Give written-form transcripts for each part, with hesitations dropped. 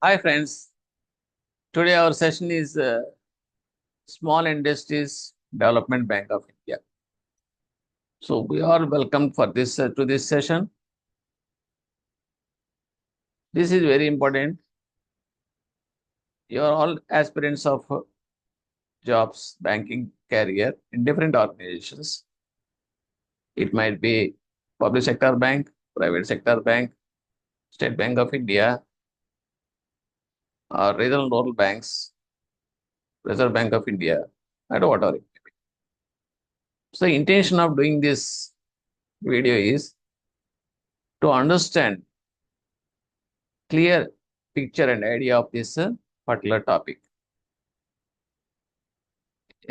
Hi friends, today our session is Small Industries Development Bank of India. So we are welcome for this to this session. This is very important. You are all aspirants of jobs, banking career in different organizations. It might be public sector bank, private sector bank, State Bank of India, or regional rural banks, Reserve Bank of India, and whatever. So the intention of doing this video is to understand clear picture and idea of this particular topic.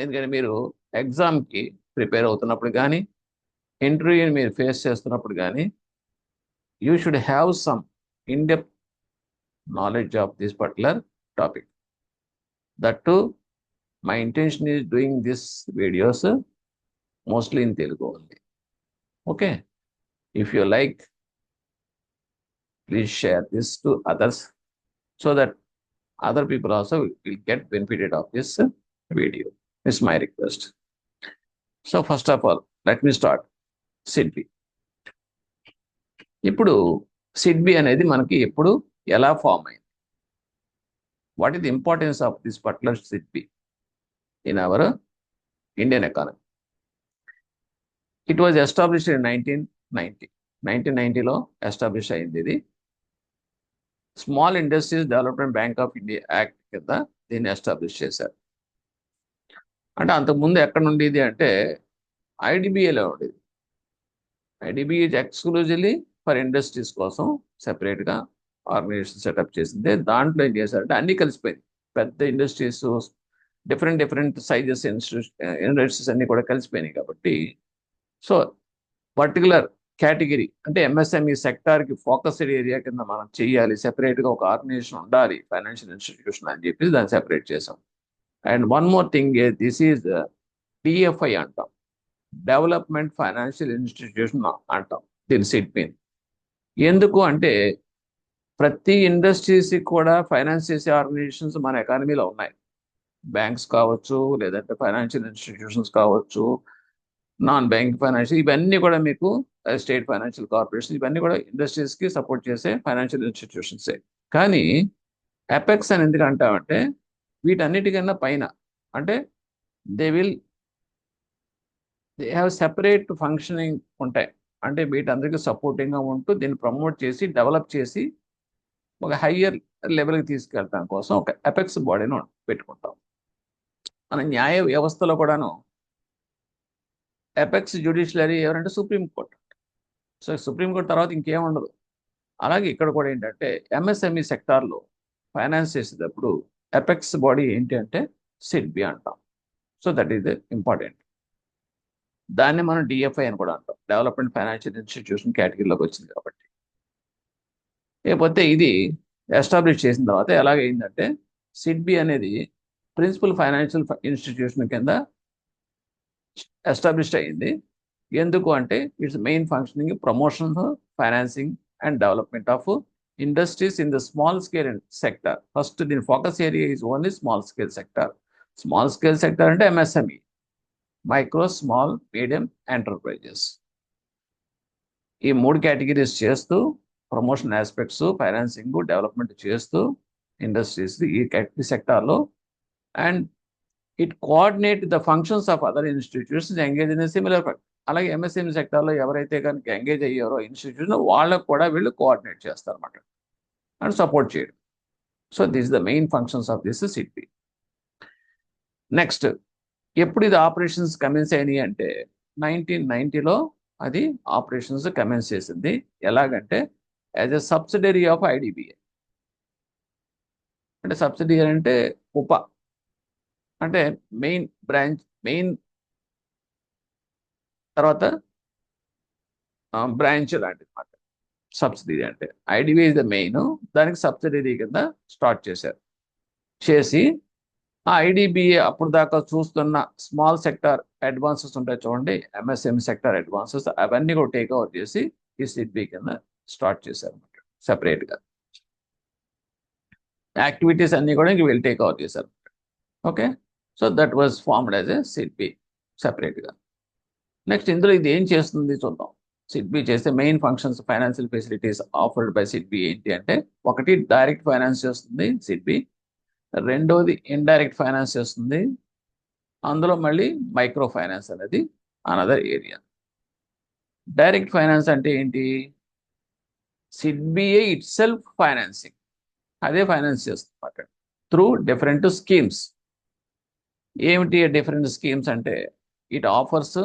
ఎందుకంటే మీరు ఎగ్జామ్కి prepare అవుతున్నప్పుడు కానీ ఇంటర్వ్యూని మీరు face చేస్తున్నప్పుడు కానీ you should have some in-depth knowledge of this particular topic. That to my intention is doing this videos mostly in Telugu only. Okay, if you like please share this to others so that other people also will get benefited of this video. It's my request. So first of all, let me start SIDBI. ఇప్పుడు సిడ్బి అనేది మనకి ఎప్పుడు ఎలా form అయింది? What is the importance of this particular SIDBI in our Indian economy? It was established in 1990లో establish అయింది. ఇది small industries development bank of India act కింద దీన్ని ఎస్టాబ్లిష్ చేశారు. అంటే అంతకుముందు ఎక్కడ ఉండేది అంటే ఐడిబిఐలో ఉండేది. ఐడిబిఐ ఎక్స్క్లూజివ్లీ ఫర్ ఇండస్ట్రీస్ కోసం సెపరేట్గా ఆర్గనైజేషన్ సెటప్ చేసింది. దాంట్లో ఏం చేశారంటే అన్ని కలిసిపోయింది. పెద్ద ఇండస్ట్రీస్, డిఫరెంట్ సైజెస్ ఇండస్ట్రీస్ అన్ని కూడా కలిసిపోయినాయి. కాబట్టి సో పర్టికులర్ కేటగిరీ అంటే ఎంఎస్ఎంఈ సెక్టార్కి ఫోకస్డ్ ఏరియా కింద మనం చేయాలి, సెపరేట్గా ఒక ఆర్గనైజేషన్ ఉండాలి, ఫైనాన్షియల్ ఇన్స్టిట్యూషన్ అని చెప్పి దాన్ని సెపరేట్ చేసాం. And one more thing, this is DFI అంటాం, డెవలప్మెంట్ ఫైనాన్షియల్ ఇన్స్టిట్యూషన్ అంటాం దీని సిడ్బి. ఎందుకు అంటే ప్రతి ఇండస్ట్రీస్కి కూడా ఫైనాన్స్ చేసే ఆర్గనైజేషన్స్ మన ఎకానమీలో ఉన్నాయి. బ్యాంక్స్ కావచ్చు, లేదంటే ఫైనాన్షియల్ ఇన్స్టిట్యూషన్స్ కావచ్చు, నాన్ బ్యాంక్ ఫైనాన్షియల్, ఇవన్నీ కూడా మీకు స్టేట్ ఫైనాన్షియల్ కార్పొరేషన్, ఇవన్నీ కూడా ఇండస్ట్రీస్కి సపోర్ట్ చేసే ఫైనాన్షియల్ ఇన్స్టిట్యూషన్సే. కానీ అపెక్స్ అని ఎందుకు అంటామంటే వీటన్నిటికన్నా పైన, అంటే దే హ్యావ్ సెపరేట్ ఫంక్షనింగ్ ఉంటాయి. అంటే వీటందరికీ సపోర్టింగ్గా ఉంటూ దీన్ని ప్రమోట్ చేసి డెవలప్ చేసి ఒక హయ్యర్ లెవెల్కి తీసుకెళ్ళడం కోసం ఒక అపెక్స్ బాడీని పెట్టుకుంటాం. మన న్యాయ వ్యవస్థలో కూడాను అపెక్స్ జ్యుడిషియరీ ఎవరంటే సుప్రీంకోర్టు. సో సుప్రీంకోర్టు తర్వాత ఇంకేం ఉండదు. అలాగే ఇక్కడ కూడా ఏంటంటే ఎంఎస్ఎంఈ సెక్టార్లో ఫైనాన్స్ చేసేటప్పుడు అపెక్స్ బాడీ ఏంటి అంటే సిడ్బి అంటాం. So that is important. దాన్ని మనం డిఎఫ్ఐ అని కూడా అంటాం, డెవలప్మెంట్ ఫైనాన్షియల్ ఇన్స్టిట్యూషన్ కేటగిరీలోకి వచ్చింది కాబట్టి. లేకపోతే ఇది ఎస్టాబ్లిష్ చేసిన తర్వాత ఎలాగైందంటే సిడ్బి అనేది ప్రిన్సిపల్ ఫైనాన్షియల్ ఇన్స్టిట్యూషన్ కింద ఎస్టాబ్లిష్ అయ్యింది. ఎందుకు అంటే its main functioning promotion, financing and development of industries in the small scale sector. First దీని focus area is only small scale sector. Small scale sector అంటే MSME, micro small medium enterprises. ఈ మూడు categories చేస్తూ promotion aspects, financing, development చేస్తూ industries ఈ category సెక్టార్లో, and it coordinate the functions of other institutions engage in similar. అలాగే MSME సెక్టార్లో ఎవరైతే కనుక ఎంగేజ్ అయ్యారో ఇన్స్టిట్యూషన్, వాళ్ళకు కూడా వీళ్ళు కోఆర్డినేట్ చేస్తారన్నమాట అండ్ సపోర్ట్ చేయడం. So this the main functions of this SIDBI. Next, ఎప్పుడు ఇది ఆపరేషన్స్ కమెన్స్ అయినాయి అంటే 1990లో అది ఆపరేషన్స్ కమెన్స్ చేసింది. ఎలాగంటే as a subsidiary of IDBI. అంటే సబ్సిడరీ అంటే అంటే మెయిన్ బ్రాంచ్, మెయిన్ తర్వాత బ్రాంచ్ లాంటిది అనమాట సబ్సిడరీ. అంటే ఐడిబిఐ ఇస్ ద మెయిన్, దానికి సబ్సిడరీ కింద స్టార్ట్ చేసి ఆ ఐడిబిఐ అప్పుడు దాకా చూస్తున్న స్మాల్ సెక్టర్ అడ్వాన్సెస్ ఉంటాయి చూడండి, ఎంఎస్ఎంఈ సెక్టర్ అడ్వాన్సెస్, అవన్నీ కూడా టేక్ ఓవర్ చేసి ఈ సిడ్బి కింద స్టార్ట్ చేశారు అనమాట సెపరేట్గా. యాక్టివిటీస్ అన్ని కూడా ఇంక వీళ్ళు టేక్ ఓవర్ చేశారు. Okay, so that was formed as a SIDBI సెపరేట్గా. నెక్స్ట్ ఇందులో ఇది ఏం చేస్తుంది చూద్దాం. సిడ్బి చేస్తే main functions financial facilities offered by SIDBI ఏంటి అంటే, ఒకటి డైరెక్ట్ ఫైనాన్స్ చేస్తుంది సిడ్బి, రెండోది ఇండైరెక్ట్ ఫైనాన్స్ చేస్తుంది, అందులో మళ్ళీ మైక్రో ఫైనాన్స్ అనేది అనదర్ ఏరియా. డైరెక్ట్ ఫైనాన్స్ అంటే ఏంటి? సిడ్బిఏ ఇట్ సెల్ఫ్ ఫైనాన్సింగ్, అదే ఫైనాన్స్ చేస్తుంది త్రూ డిఫరెంట్ స్కీమ్స్. ఏమిటి డిఫరెంట్ స్కీమ్స్ అంటే, it offers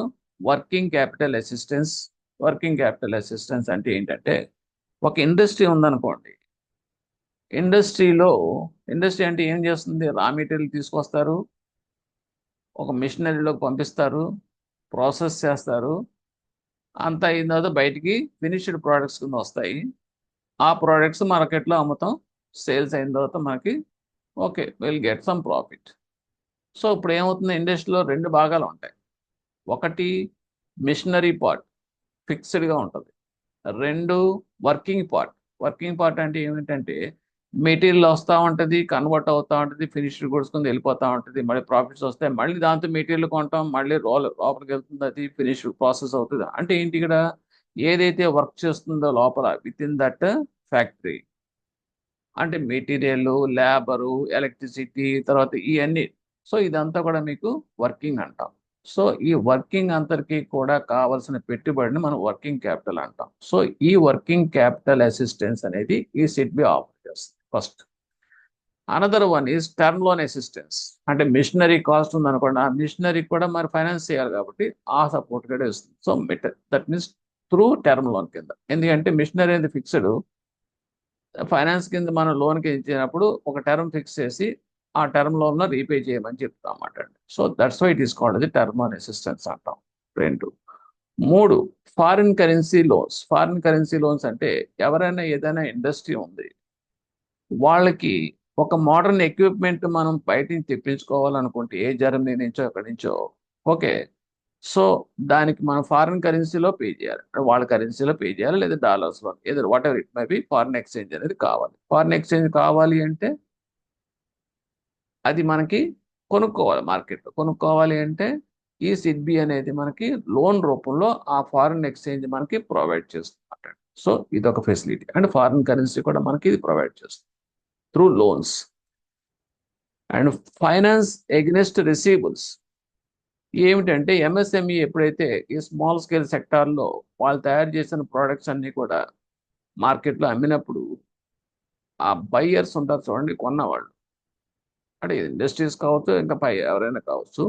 working capital assistance. Working capital assistance అంటే ఏంటంటే, ఒక ఇండస్ట్రీ ఉందనుకోండి, ఇండస్ట్రీ అంటే ఏం చేస్తుంది? రా మెటీరియల్ తీసుకొస్తారు, ఒక మిషనరీలోకి పంపిస్తారు, ప్రాసెస్ చేస్తారు, అంతా అయిన తర్వాత బయటికి ఫినిష్డ్ ప్రోడక్ట్స్ కింద వస్తాయి. ఆ ప్రోడక్ట్స్ మార్కెట్లో అమ్ముతాం, సేల్స్ అయిన తర్వాత మనకి okay will get some profit. So ఇప్పుడు ఏమవుతుంది, ఇండస్ట్రీలో రెండు భాగాలు ఉంటాయి. ఒకటి మిషనరీ పార్ట్, ఫిక్స్డ్గా ఉంటుంది. రెండు వర్కింగ్ పార్ట్. వర్కింగ్ పార్ట్ అంటే ఏమిటంటే, మెటీరియల్ వస్తూ ఉంటుంది, కన్వర్ట్ అవుతూ ఉంటుంది, ఫినిష్డ్ గుడ్స్ కింద వెళ్ళిపోతూ ఉంటుంది, మళ్ళీ ప్రాఫిట్స్ వస్తాయి, మళ్ళీ దాంతో మెటీరియల్ కొంటాం, మళ్ళీ లోపలికి వెళ్తుంది, అది ఫినిష్ ప్రాసెస్ అవుతుంది. అంటే ఏంటి ఇక్కడ, ఏదైతే వర్క్ చేస్తుందో లోపల విత్ ఇన్ దట్ ఫ్యాక్టరీ, అంటే మెటీరియల్, లేబరు, ఎలక్ట్రిసిటీ, తర్వాత ఇవన్నీ. సో ఇదంతా కూడా మీకు వర్కింగ్ అంటాం. సో ఈ వర్కింగ్ అంతరికి కూడా కావాల్సిన పెట్టుబడిని మనం వర్కింగ్ క్యాపిటల్ అంటాం. సో ఈ వర్కింగ్ క్యాపిటల్ అసిస్టెన్స్ అనేది ఈ సిడ్బి ఆఫర్ చేస్తుంది first. Another one is term loan assistance. అంటే మిషనరీ కాస్ట్ ఉందనుకోండి, ఆ మిషనరీ కూడా మరి ఫైనాన్స్ చేయాలి కాబట్టి ఆ సపోర్ట్ కూడా ఇస్తుంది. So that means through term loan కింద. ఎందుకంటే మిషనరీ అనేది ఫిక్స్డ్, ఫైనాన్స్ కింద మనం లోన్కి ఇచ్చినప్పుడు ఒక టర్మ్ ఫిక్స్ చేసి ఆ టర్మ్ లోన్లో రీపే చేయమని చెప్తాం అన్నమాట అండి. So that's why it is called అది టర్మ్ లోన్ అసిస్టెన్స్ అంటాం. రెండు. మూడు, foreign currency loans. Foreign currency loans అంటే ఎవరైనా ఏదైనా ఇండస్ట్రీ ఉంది, వాళ్ళకి ఒక మోడర్న్ ఎక్విప్మెంట్ మనం బయట నుంచి తెప్పించుకోవాలనుకుంటే, ఏ జర్మనీ నుంచో ఎక్కడి నుంచో, ఓకే, సో దానికి మనం ఫారిన్ కరెన్సీలో పే చేయాలి, వాళ్ళ కరెన్సీలో పే చేయాలి, లేదా డాలర్స్లో, ఏదో what ever it may be, foreign exchange అనేది కావాలి. ఫారిన్ ఎక్స్చేంజ్ కావాలి అంటే అది మనకి కొనుక్కోవాలి, మార్కెట్లో కొనుక్కోవాలి అంటే ఈ సిడ్బి అనేది మనకి లోన్ రూపంలో ఆ ఫారిన్ ఎక్స్చేంజ్ మనకి ప్రొవైడ్ చేస్తుంది. సో ఇదొక ఫెసిలిటీ. అండ్ ఫారిన్ కరెన్సీ కూడా మనకి ఇది ప్రొవైడ్ చేస్తుంది through loans. And finance against receivables. ఏమిటంటే ఎంఎస్ఎంఈ ఎప్పుడైతే ఈ స్మాల్ స్కేల్ సెక్టార్లో వాళ్ళు తయారు చేసిన ప్రోడక్ట్స్ అన్నీ కూడా మార్కెట్లో అమ్మినప్పుడు, ఆ బయ్యర్స్ ఉంటారు చూడండి, కొన్నవాళ్ళు, అంటే ఇండస్ట్రీస్ కావచ్చు, ఇంకా పై ఎవరైనా కావచ్చు,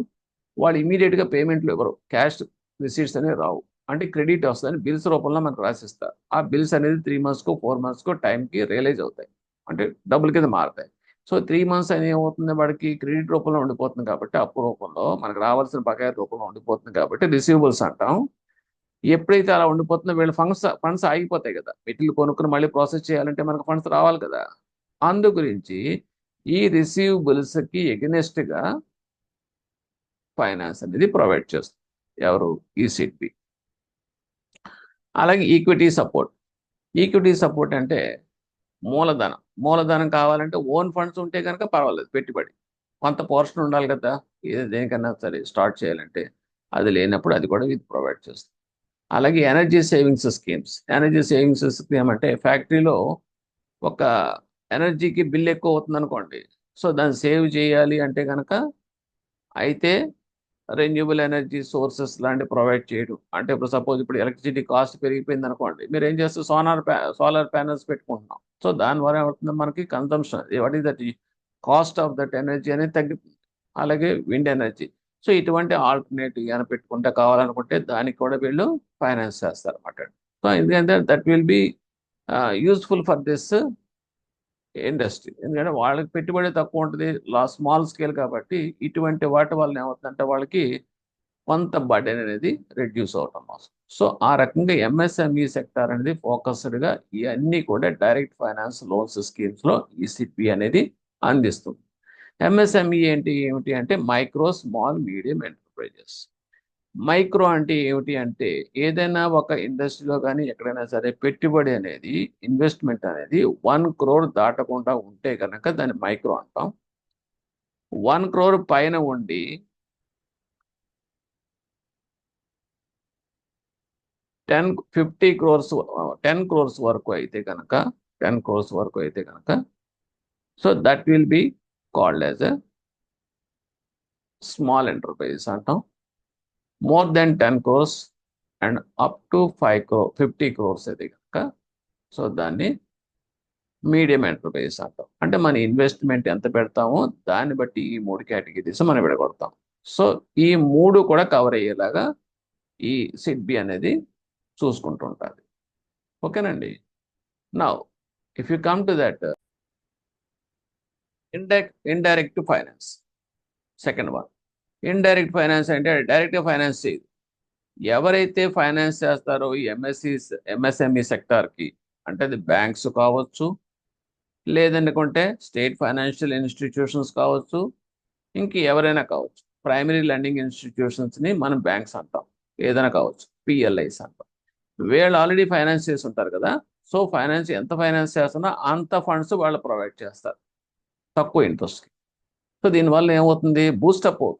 వాళ్ళు ఇమీడియట్గా పేమెంట్లు ఇవ్వరు, క్యాష్ రిసీట్స్ అనేవి రావు. అంటే క్రెడిట్ వస్తుందని బిల్స్ రూపంలో మనకు రాసిస్తారు. ఆ బిల్స్ అనేది 3 monthsకో 4 monthsకో టైంకి రియలైజ్ అవుతాయి, అంటే డబ్బుల కింద మారుతాయి. సో 3 months అని ఏమవుతుంది, వాడికి క్రెడిట్ రూపంలో ఉండిపోతుంది కాబట్టి, అప్పు రూపంలో మనకు రావాల్సిన బకాయి రూపంలో ఉండిపోతుంది కాబట్టి రిసీవబుల్స్ అంటాం. ఎప్పుడైతే అలా ఉండిపోతుందో వీళ్ళ ఫండ్స్ ఆగిపోతాయి కదా, మెటీరియల్ కొనుక్కుని మళ్ళీ ప్రాసెస్ చేయాలంటే మనకు ఫండ్స్ రావాలి కదా. అందు గురించి ఈ రిసీవబుల్స్కి ఎగనెస్ట్గా ఫైనాన్స్ అనేది ప్రొవైడ్ చేస్తుంది ఎవరు, ఈ సిడ్బి. అలాగే ఈక్విటీ సపోర్ట్. ఈక్విటీ సపోర్ట్ అంటే మూలధనం కావాలంటే ఓన్ ఫండ్స్ ఉంటే కనుక పర్వాలేదు, పెట్టుబడి కొంత పోర్షన్ ఉండాలి కదా, ఏదో దేనికన్నా సరే స్టార్ట్ చేయాలంటే. అది లేనప్పుడు అది కూడా ఇది ప్రొవైడ్ చేస్తుంది. అలాగే energy savings schemes. Energy savings scheme అంటే ఫ్యాక్టరీలో ఒక ఎనర్జీకి బిల్ ఎక్కువ అవుతుంది అనుకోండి, సో దాన్ని సేవ్ చేయాలి అంటే కనుక అయితే రెన్యూబుల్ ఎనర్జీ సోర్సెస్ లాంటి ప్రొవైడ్ చేయడం. అంటే ఇప్పుడు సపోజ్ ఇప్పుడు ఎలక్ట్రిసిటీ కాస్ట్ పెరిగిపోయింది అనుకోండి, మీరు ఏం చేస్తారు, సోలార్ ప్యానల్స్ పెట్టుకుంటున్నాం. సో దాని ద్వారా ఏమవుతుంది, మనకి consumption, what is that cost of that energy అనేది తగ్గుతుంది. అలాగే విండ్ ఎనర్జీ. సో ఇటువంటి ఆల్టర్నేటివ్ అని పెట్టుకుంటే కావాలనుకుంటే దానికి కూడా వీళ్ళు ఫైనాన్స్ చేస్తారు అన్నమాట. సో ఎందుకంటే that will be useful for this industry. ఎందుకంటే వాళ్ళకి పెట్టుబడి తక్కువ ఉంటుంది, స్మాల్ స్కేల్ కాబట్టి, ఇటువంటి వాటి వల్ల ఏమవుతుందంటే వాళ్ళకి కొంత బర్డెన్ అనేది రెడ్యూస్ అవటం అవసరం. సో ఆ రకంగా ఎంఎస్ఎంఈ సెక్టార్ అనేది ఫోకస్డ్గా ఇవన్నీ కూడా డైరెక్ట్ ఫైనాన్స్ లోన్స్ స్కీమ్స్లో ఈ సిడ్బి అనేది అందిస్తుంది. ఎంఎస్ఎంఈ ఏమిటి అంటే micro small medium enterprises. Micro అంటే ఏమిటి అంటే ఏదైనా ఒక ఇండస్ట్రీలో కానీ ఎక్కడైనా సరే పెట్టుబడి అనేది ఇన్వెస్ట్మెంట్ అనేది 1 crore దాటకుండా ఉంటే కనుక దాన్ని మైక్రో అంటాం. 1 crore పైన ఉండి 50 crores 10 crores వరకు అయితే కనుక 10 crores వరకు అయితే కనుక so that will be called as a small enterprises అంటాం. More than 10 crores and up to 50 crores అయితే కనుక సో దాన్ని మీడియం ఎంటర్ప్రైజెస్ అంటాం. అంటే మన ఇన్వెస్ట్మెంట్ ఎంత పెడతామో దాన్ని బట్టి ఈ 3 కేటగిరీస్ మనం విడగొడతాం. సో ఈ 3 కూడా కవర్ అయ్యేలాగా ఈ సిడ్బి అనేది చూసుకుంటూ ఉంటుంది. ఓకేనండి. Now if you come to that indirect finance, second one. Indirect finance అంటే డైరెక్ట్ ఫైనాన్స్ చేయదు. ఎవరైతే ఫైనాన్స్ చేస్తారో ఈ ఎంఎస్ఎంఈ సెక్టార్కి, అంటే అది బ్యాంక్స్ కావచ్చు, లేదనుకుంటే స్టేట్ ఫైనాన్షియల్ ఇన్స్టిట్యూషన్స్ కావచ్చు, ఇంక ఎవరైనా కావచ్చు. ప్రైమరీ లెండింగ్ ఇన్స్టిట్యూషన్స్ని మనం బ్యాంక్స్ అంటాం, ఏదైనా కావచ్చు, పిఎల్ఐస్ అంటాం. వీళ్ళు ఆల్రెడీ ఫైనాన్స్ చేసి ఉంటారు కదా. సో ఫైనాన్స్ ఎంత ఫైనాన్స్ చేస్తున్నా అంత ఫండ్స్ వాళ్ళు ప్రొవైడ్ చేస్తారు తక్కువ ఇంట్రెస్ట్కి. సో దీనివల్ల ఏమవుతుంది, బూస్టప్ అవుతుంది.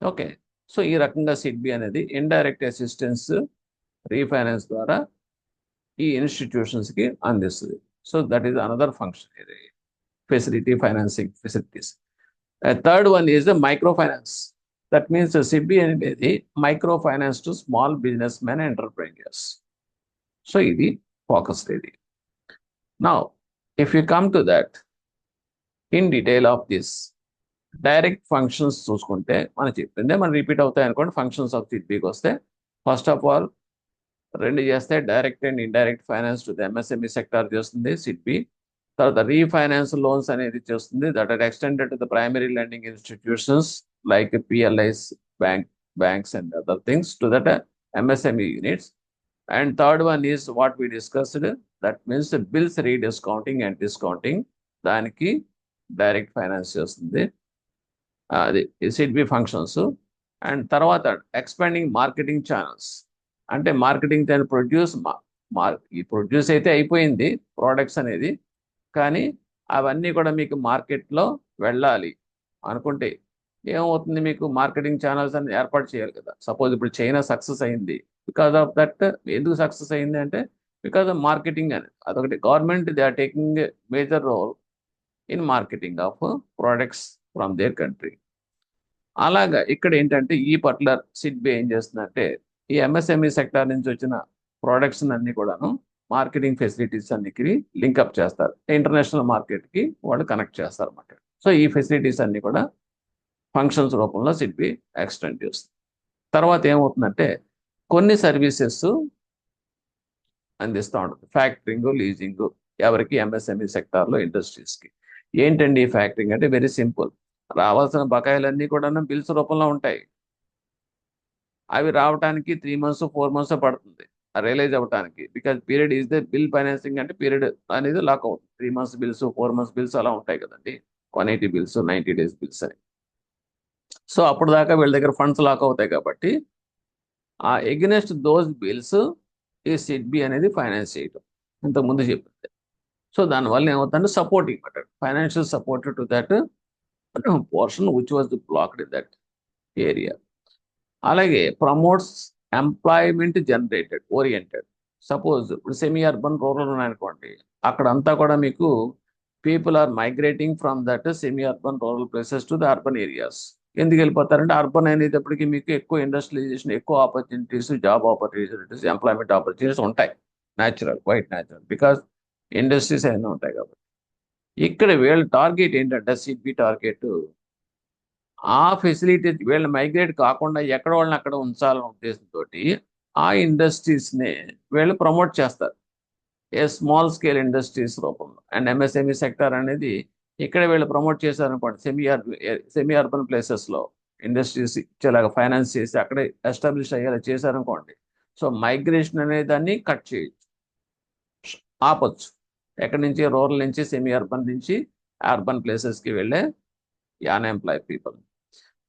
ఓకే. సో ఈ రకంగా సిడ్బి అనేది ఇండైరెక్ట్ అసిస్టెన్స్ రీఫైనాన్స్ ద్వారా ఈ ఇన్స్టిట్యూషన్స్కి అందిస్తుంది. So that is another function, ఇది facility, financing facilities. Third one is micro finance. That means SIDBI అనేది micro finance to small business men enterprisers. So ఇది ఫోకస్ ఇది. Now if you come to that in detail of this direct functions చూసుకుంటే మనం చెప్పిందే మనం repeat అవుతాయి అనుకోండి. Functions of సిడ్బికి వస్తే ఫస్ట్ ఆఫ్ ఆల్ 2 చేస్తే direct and indirect finance to the MSME sector చేస్తుంది సిడ్బి. తర్వాత రీఫైనాన్స్ లోన్స్ అనేది చేస్తుంది, that are extended to the primary lending institutions like PLIs, banks and other things to that MSME units. And third one is what we discussed, that means bills rediscounting and discounting, దానికి direct finance చేస్తుంది, అది SIDBI functions. And తర్వాత expanding marketing channels, అంటే marketing దాని ఈ produce అయితే అయిపోయింది products అనేది, కానీ అవన్నీ కూడా మీకు మార్కెట్లో వెళ్ళాలి అనుకుంటే ఏమవుతుంది, మీకు మార్కెటింగ్ ఛానల్స్ అని ఏర్పాటు చేయాలి కదా. సపోజ్ ఇప్పుడు చైనా సక్సెస్ అయింది, బికాస్ ఆఫ్ దట్. ఎందుకు సక్సెస్ అయింది అంటే బికాస్ ఆఫ్ మార్కెటింగ్ అనేది. అదొకటి, government they are taking major role in marketing of products from their country. అలాగా ఇక్కడ ఏంటంటే ఈ పర్టికులర్ సిడ్బి ఏం చేస్తుందంటే ఈ ఎంఎస్ఎంఈ సెక్టార్ నుంచి వచ్చిన ప్రోడక్ట్స్ అన్ని కూడాను మార్కెటింగ్ ఫెసిలిటీస్ అన్నికి లింకప్ చేస్తారు, ఇంటర్నేషనల్ మార్కెట్కి వాళ్ళు కనెక్ట్ చేస్తారు అన్నమాట. సో ఈ ఫెసిలిటీస్ అన్ని కూడా ఫంక్షన్స్ రూపంలో సిడ్బి ఎక్స్టెండ్ చేస్తుంది. తర్వాత ఏమవుతుందంటే కొన్ని సర్వీసెస్ అందిస్తూ ఉంటుంది, ఫ్యాక్టరింగ్, లీజింగ్, ఎవరికి, ఎంఎస్ఎంఈ సెక్టార్లో ఇండస్ట్రీస్కి. ఏంటండి ఈ ఫ్యాక్టరింగ్ అంటే వెరీ సింపుల్. రావాల్సిన బకాయిలన్నీ కూడా బిల్స్ రూపంలో ఉంటాయి. అవి రావడానికి 3 months 4 months పడుతుంది రియలైజ్ అవ్వడానికి, because period is the bill financing అంటే పీరియడ్ అనేది లాక్ అవుతుంది. 3 months బిల్స్, 4 months బిల్స్ అలా ఉంటాయి కదండి, 180 బిల్స్, 90 days బిల్స్ అని. సో అప్పుడు దాకా వీళ్ళ దగ్గర ఫండ్స్ లాక్ అవుతాయి కాబట్టి ఆ ఎగ్నెస్ట్ దోస్ బిల్స్ ఈ సిడ్బి అనేది ఫైనాన్స్ చేయటం ఇంతకుముందు చెప్పింది. సో దానివల్ల ఏమవుతుందంటే సపోర్ట్ ఇవ్వటం, financial support to that portion which was blocked in that area. అలాగే promotes employment generated oriented. Suppose ఇప్పుడు సెమీ అర్బన్, రూరల్ ఉన్నాయనుకోండి, అక్కడంతా కూడా మీకు people are migrating from that semi urban, rural places to the urban areas. ఎందుకు వెళ్ళిపోతారంటే urban అనేటప్పటికి మీకు ఎక్కువ ఇండస్ట్రియలైజేషన్, ఎక్కువ opportunities, job opportunities, employment opportunities ఉంటాయి. Natural, quite natural, because industries అయినా ఉంటాయి కాబట్టి. ఇక్కడ వీళ్ళ టార్గెట్ ఏంటంటే సిడ్బి టార్గెట్ ఆ ఫెసిలిటీ వీళ్ళు మైగ్రేట్ కాకుండా ఎక్కడ వాళ్ళని అక్కడ ఉంచాలనే ఉద్దేశంతో ఆ ఇండస్ట్రీస్ని వీళ్ళు ప్రమోట్ చేస్తారు ఏ స్మాల్ స్కేల్ ఇండస్ట్రీస్ రూపంలో. అండ్ ఎంఎస్ఎంఈ సెక్టర్ అనేది ఇక్కడ వీళ్ళు ప్రమోట్ చేశారనుకోండి, సెమీ అర్బన్ ప్లేసెస్లో ఇండస్ట్రీస్ ఇచ్చేలాగా ఫైనాన్స్ చేసి అక్కడే ఎస్టాబ్లిష్ అయ్యేలా చేశారనుకోండి. సో మైగ్రేషన్ అనే దాన్ని కట్ చేయొచ్చు, ఆపొచ్చు. ఎక్కడి నుంచి, రూరల్ నుంచి, సెమీ అర్బన్ నుంచి అర్బన్ ప్లేసెస్కి వెళ్ళే అన్ఎంప్లాయ్ పీపుల్.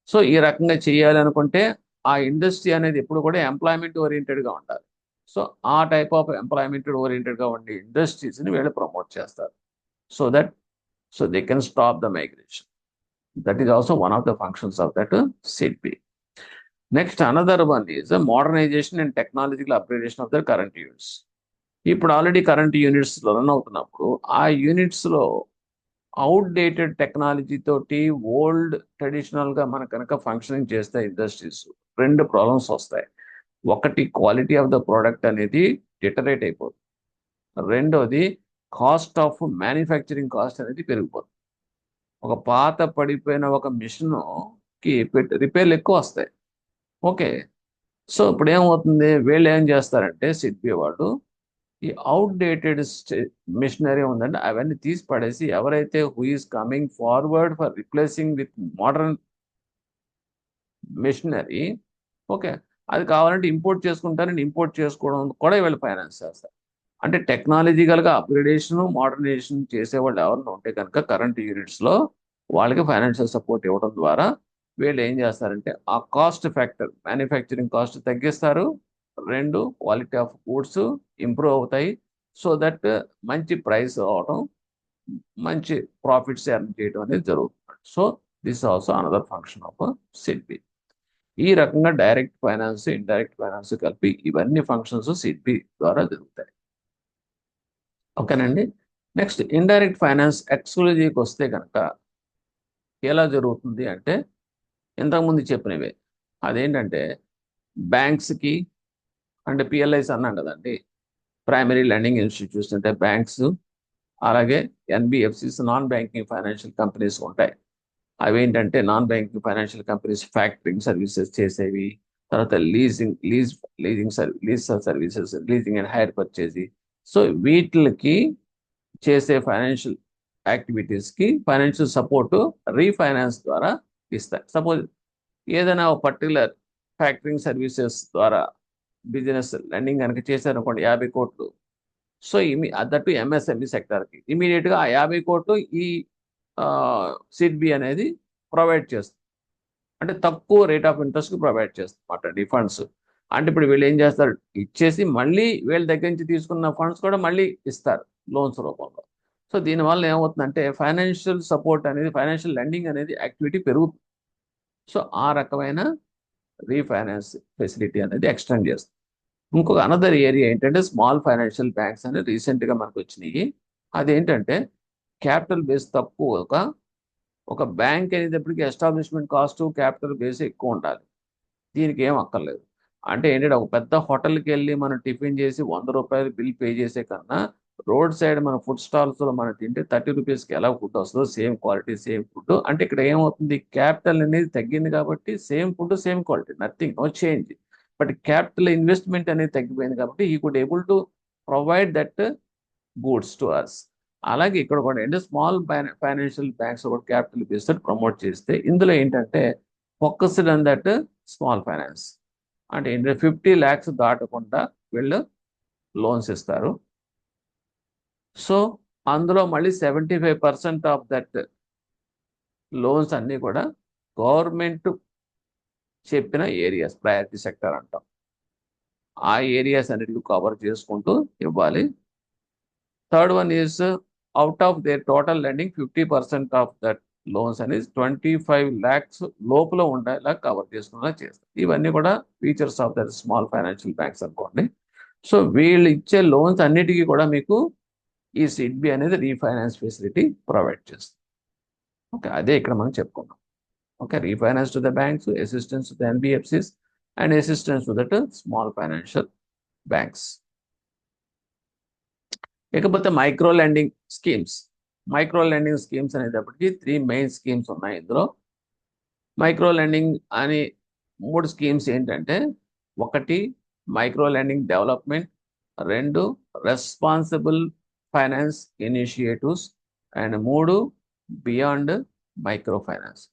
సో ఈ రకంగా చేయాలి అనుకుంటే ఆ ఇండస్ట్రీ అనేది ఎప్పుడు కూడా ఎంప్లాయ్మెంట్ ఓరియంటెడ్గా ఉండాలి. సో ఆ టైప్ ఆఫ్ ఎంప్లాయ్మెంట్ ఓరియంటెడ్గా ఉండే ఇండస్ట్రీస్ని వీళ్ళు ప్రమోట్ చేస్తారు. So that they can stop the migration. That is also one of the functions of that SIDBI. Next another one is modernisation and technological upgradation of the current units. ఇప్పుడు already current units run అవుతున్నప్పుడు ఆ యూనిట్స్లో outdated technology తోటి old ట్రెడిషనల్గా మన కనుక functioning చేస్తే industries రెండు ప్రాబ్లమ్స్ వస్తాయి. ఒకటి, క్వాలిటీ ఆఫ్ ద ప్రోడక్ట్ అనేది డిటరేట్ అయిపోతుంది. రెండోది, కాస్ట్ ఆఫ్ మ్యానుఫ్యాక్చరింగ్ కాస్ట్ అనేది పెరిగిపోతుంది. ఒక పాత పడిపోయిన ఒక మిషన్కి రిపేర్లు ఎక్కువ వస్తాయి. ఓకే, సో ఇప్పుడు ఏమవుతుంది, వీళ్ళు ఏం చేస్తారంటే సిడ్బి వాళ్ళు ఈ అవుట్డేటెడ్ మిషనరీ ఉందంటే అవన్నీ తీసి పడేసి ఎవరైతే who is coming forward for replacing with modern machinery, okay, అది కావాలంటే ఇంపోర్ట్ చేసుకుంటారని ఇంపోర్ట్ చేసుకోవడం కూడా వీళ్ళు ఫైనాన్స్ చేస్తారు. అంటే టెక్నాలజికల్గా అప్గ్రేడేషన్ మోడర్నైజేషన్ చేసేవాళ్ళు ఎవరైనా ఉంటే కనుక కరెంట్ యూనిట్స్లో వాళ్ళకి ఫైనాన్షియల్ సపోర్ట్ ఇవ్వడం ద్వారా వీళ్ళు ఏం చేస్తారంటే ఆ కాస్ట్ ఫ్యాక్టర్ మ్యానుఫ్యాక్చరింగ్ కాస్ట్ తగ్గిస్తారు. రెండు, క్వాలిటీ ఆఫ్ గూడ్స్ ఇంప్రూవ్ అవుతాయి. సో దట్ మంచి ప్రైస్ అవడం, మంచి ప్రాఫిట్స్ ఎర్న్ చేయడం అనేది జరుగుతుంది. So this also another function of SIDBI. ఈ రకంగా డైరెక్ట్ ఫైనాన్స్, ఇండైరెక్ట్ ఫైనాన్స్ కలిపి ఇవన్నీ ఫంక్షన్స్ సిడ్బి ద్వారా జరుగుతాయి. ఓకేనండి. నెక్స్ట్ ఇండైరెక్ట్ ఫైనాన్స్ ఎక్స్క్లూజివ్కి వస్తే కనుక ఎలా జరుగుతుంది అంటే ఇంతకుముందు చెప్పినవే. అదేంటంటే బ్యాంక్స్కి అంటే పిఎల్ఐస్ అన్నాం కదండి, ప్రైమరీ లెండింగ్ ఇన్స్టిట్యూట్స్ అంటే బ్యాంక్స్, అలాగే NBFCs non banking financial companies ఉంటాయి. అవి ఏంటంటే non banking financial companies factoring services చేసేవి, తర్వాత leasing services, leasing and hire purchase. So వీటికి చేసే ఫైనాన్షియల్ యాక్టివిటీస్కి ఫైనాన్షియల్ సపోర్ట్ రీఫైనాన్స్ ద్వారా ఇస్తాయి. సపోజ్ ఏదైనా ఒక పర్టికులర్ ఫ్యాక్టరింగ్ సర్వీసెస్ ద్వారా బిజినెస్ లెండింగ్ కనుక చేశారనుకోండి 50 కోట్లు, సో దట్టు ఎంఎస్ఎంఈ సెక్టార్కి ఇమీడియట్గా ఆ 50 కోట్లు ఈ సిడ్బి అనేది ప్రొవైడ్ చేస్తుంది. అంటే తక్కువ రేట్ ఆఫ్ ఇంట్రెస్ట్కి ప్రొవైడ్ చేస్తుంది అన్నమాట ఈ ఫండ్స్. అంటే ఇప్పుడు వీళ్ళు ఏం చేస్తారు, ఇచ్చేసి మళ్ళీ వీళ్ళ దగ్గర నుంచి తీసుకున్న ఫండ్స్ కూడా మళ్ళీ ఇస్తారు లోన్స్ రూపంలో. సో దీనివల్ల ఏమవుతుందంటే ఫైనాన్షియల్ సపోర్ట్ అనేది, ఫైనాన్షియల్ లెండింగ్ అనేది యాక్టివిటీ పెరుగుతుంది. సో ఆ రకమైన రీఫైనాన్స్ ఫెసిలిటీ అనేది ఎక్స్టెండ్ చేస్తుంది. ఇంకొక అనదర్ ఏరియా ఏంటంటే స్మాల్ ఫైనాన్షియల్ బ్యాంక్స్ అనేది రీసెంట్గా మనకు వచ్చినాయి. అదేంటంటే క్యాపిటల్ బేస్ తక్కువగా, ఒక బ్యాంక్ అనేటప్పటికి ఎస్టాబ్లిష్మెంట్ కాస్ట్ క్యాపిటల్ బేస్ ఎక్కువ ఉండాలి. దీనికి ఏం అక్కర్లేదు. అంటే ఏంటంటే ఒక పెద్ద హోటల్కి వెళ్ళి మనం టిఫిన్ చేసి 100 రూపాయలు బిల్ పే చేసే కన్నా రోడ్ సైడ్ మన ఫుడ్ స్టాల్స్లో మనం తింటే 30 రూపీస్కి ఎలా ఫుడ్ వస్తుందో, సేమ్ క్వాలిటీ సేమ్ ఫుడ్. అంటే ఇక్కడ ఏమవుతుంది, క్యాపిటల్ అనేది తగ్గింది కాబట్టి same food same quality, nothing, no change. But capital investment అనేది తగ్గిపోయింది కాబట్టి ఈ could able to provide that goods to us. అలాగే ఇక్కడ కూడా ఏంటంటే స్మాల్ ఫైనాన్షియల్ బ్యాంక్స్ కూడా క్యాపిటల్ బేస్డ్ ప్రమోట్ చేస్తే ఇందులో ఏంటంటే focused on that small finance. అంటే ఏంటంటే 50 lakhs దాటకుండా వీళ్ళు లోన్స్ ఇస్తారు. సో అందులో మళ్ళీ 75% ఆఫ్ దట్ లోన్స్ అన్నీ కూడా గవర్నమెంట్ చెప్పిన ఏరియాస్, ప్రయారిటీ సెక్టర్ అంటాం, ఆ ఏరియాస్ అన్నిటికీ కవర్ చేసుకుంటూ ఇవ్వాలి. Third one is out of their total lending 50% of that loans అనేది 25 lakhs లోపల ఉండేలా కవర్ చేసుకునేలా చేస్తారు. ఇవన్నీ కూడా features of that small financial banks అనుకోండి. సో వీళ్ళు ఇచ్చే లోన్స్ అన్నిటికీ కూడా మీకు ఈ సిడ్బి అనేది రీఫైనాన్స్ ఫెసిలిటీ ప్రొవైడ్ చేస్తుంది. ఓకే, అదే ఇక్కడ మనం చెప్పుకున్నాం. Okay, refinance to the banks, assistance to the NBFCs and assistance to that small financial banks. ఇకపోతే micro lending schemes. Micro lending schemes అనేటప్పటికి 3 మెయిన్ స్కీమ్స్ ఉన్నాయి ఇందులో. మైక్రో లెండింగ్ అని 3 స్కీమ్స్ ఏంటంటే, ఒకటి micro lending development, 2 responsible finance initiatives, and 3 beyond micro finance.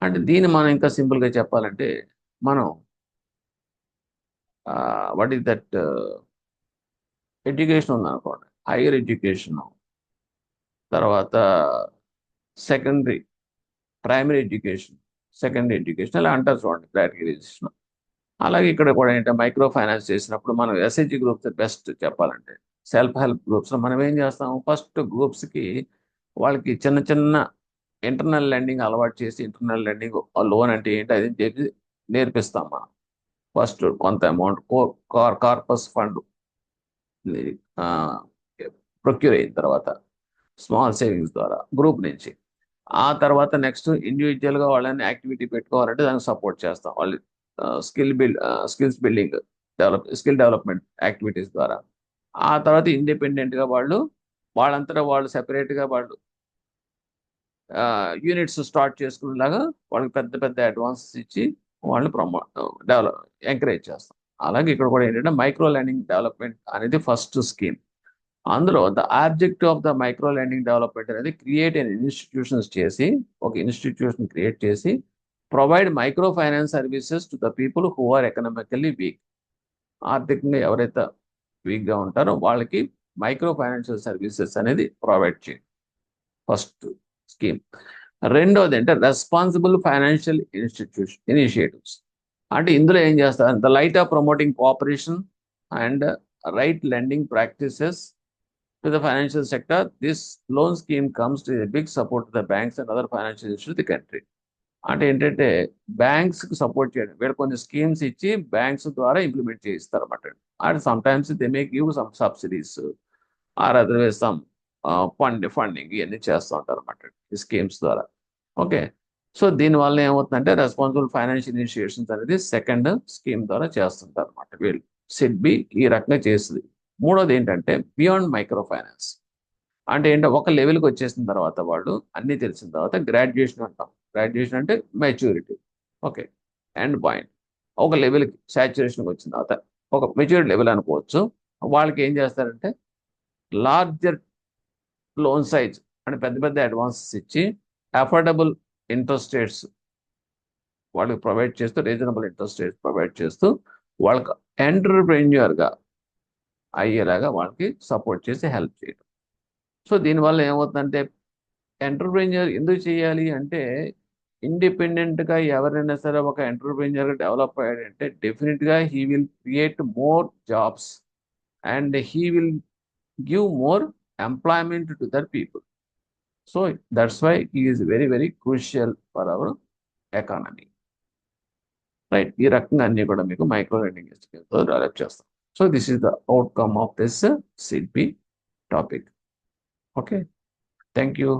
అంటే దీన్ని మనం ఇంకా సింపుల్గా చెప్పాలంటే మనం వాట్ ఈస్ దట్ ఎడ్యుకేషన్ ఉందనుకోండి, హైయర్ ఎడ్యుకేషన్, తర్వాత secondary, primary education, secondary education అలా అంటారు చూడండి కేటగిరీస్. అలాగే ఇక్కడ కూడా ఏంటంటే మైక్రో ఫైనాన్స్ చేసినప్పుడు మనం ఎస్హెచ్జి గ్రూప్స్ బెస్ట్ చెప్పాలంటే. సెల్ఫ్ హెల్ప్ గ్రూప్స్ మనం ఏం చేస్తాం, ఫస్ట్ గ్రూప్స్కి వాళ్ళకి చిన్న చిన్న ఇంటర్నల్ లెండింగ్ అలవాటు చేసి, ఇంటర్నల్ లెండింగ్ లోన్ అంటే ఏంటి అది చెప్పి నేర్పిస్తాం మనం. ఫస్ట్ కొంత అమౌంట్ కార్పస్ ఫండ్ ప్రొక్యూర్ అయిన తర్వాత స్మాల్ సేవింగ్స్ ద్వారా గ్రూప్ నుంచి, ఆ తర్వాత నెక్స్ట్ ఇండివిజువల్గా వాళ్ళని యాక్టివిటీ పెట్టుకోవాలంటే దానికి సపోర్ట్ చేస్తాం. వాళ్ళు skills building skill development activities ద్వారా. ఆ తర్వాత ఇండిపెండెంట్గా వాళ్ళంతటా వాళ్ళు సెపరేట్గా వాళ్ళు యూనిట్స్ స్టార్ట్ చేసుకునేలాగా వాళ్ళకి పెద్ద పెద్ద అడ్వాన్సెస్ ఇచ్చి వాళ్ళు ఎంకరేజ్ చేస్తాం. అలాగే ఇక్కడ కూడా ఏంటంటే మైక్రో లెండింగ్ డెవలప్మెంట్ అనేది ఫస్ట్ స్కీమ్. అందులో the objective of the micro lending development అనేది క్రియేట్ అయిన ఇన్స్టిట్యూషన్స్ చేసి, ఒక ఇన్స్టిట్యూషన్ క్రియేట్ చేసి provide micro finance services to the people who are economically weak. ఆర్థికంగా ఎవరైతే వీక్గా ఉంటారో వాళ్ళకి మైక్రో ఫైనాన్షియల్ సర్వీసెస్ అనేది ప్రొవైడ్ చేయండి, ఫస్ట్ స్కీమ్. రెండోది అంటే రెస్పాన్సిబుల్ ఫైనాన్షియల్ ఇనిషియేటివ్స్. అంటే ఇందులో ఏం చేస్తారు, the light of promoting cooperation and right lending practices to the financial sector. This loan scheme comes to big support to the banks and other financial institute the country. అంటే ఏంటంటే బ్యాంక్స్కి support చేయడం, వీళ్ళు కొన్ని schemes ఇచ్చి banks ద్వారా implement చేయిస్తారు అన్నమాట. And some times they make give some subsidies or otherwise some funding ఇవన్నీ చేస్తూ ఉంటారు అన్నమాట ఈ స్కీమ్స్ ద్వారా. ఓకే, సో దీనివల్ల ఏమవుతుందంటే రెస్పాన్సిబుల్ ఫైనాన్షియల్ ఇనిషియేషన్స్ అనేది సెకండ్ స్కీమ్ ద్వారా చేస్తుంటారు అనమాట వీళ్ళు. సిడ్బి ఈ రకంగా చేస్తుంది. మూడోది ఏంటంటే బియాండ్ మైక్రో ఫైనాన్స్. అంటే ఏంటంటే ఒక లెవెల్కి వచ్చేసిన తర్వాత వాళ్ళు అన్నీ తెలిసిన తర్వాత గ్రాడ్యుయేషన్ అంటాం. గ్రాడ్యుయేషన్ అంటే మెచ్యూరిటీ. Okay, end point. ఒక లెవెల్కి సాచురేషన్కి వచ్చిన తర్వాత ఒక మెచ్యూరిటీ లెవెల్ అనుకోవచ్చు. వాళ్ళకి ఏం చేస్తారంటే లార్జర్ లోన్ సైజ్ అంటే పెద్ద పెద్ద అడ్వాన్సెస్ ఇచ్చి అఫోర్డబుల్ ఇంట్రెస్ట్ రేట్స్ వాళ్ళకి ప్రొవైడ్ చేస్తూ, రీజనబుల్ ఇంట్రెస్ట్ రేట్స్ ప్రొవైడ్ చేస్తూ వాళ్ళకి ఎంటర్ప్రెన్యూర్గా అయ్యేలాగా వాళ్ళకి సపోర్ట్ చేసి హెల్ప్ చేయడం. సో దీనివల్ల ఏమవుతుందంటే ఎంటర్ప్రెన్యూర్ ఎందుకు చేయాలి అంటే, ఇండిపెండెంట్గా ఎవరైనా సరే ఒక ఎంటర్ప్రెన్యూర్గా డెవలప్ అయ్యాడంటే డెఫినెట్గా he will create more jobs and he will give more employment to other people. So that's why he is very very crucial for our economy. Right, ఈ రకంగా అన్ని కూడా మీకు మైక్రో లెండింగ్ స్కీమ్తో డెవలప్ చేస్తాం. So this is the outcome of this SIDBI topic. Okay, thank you.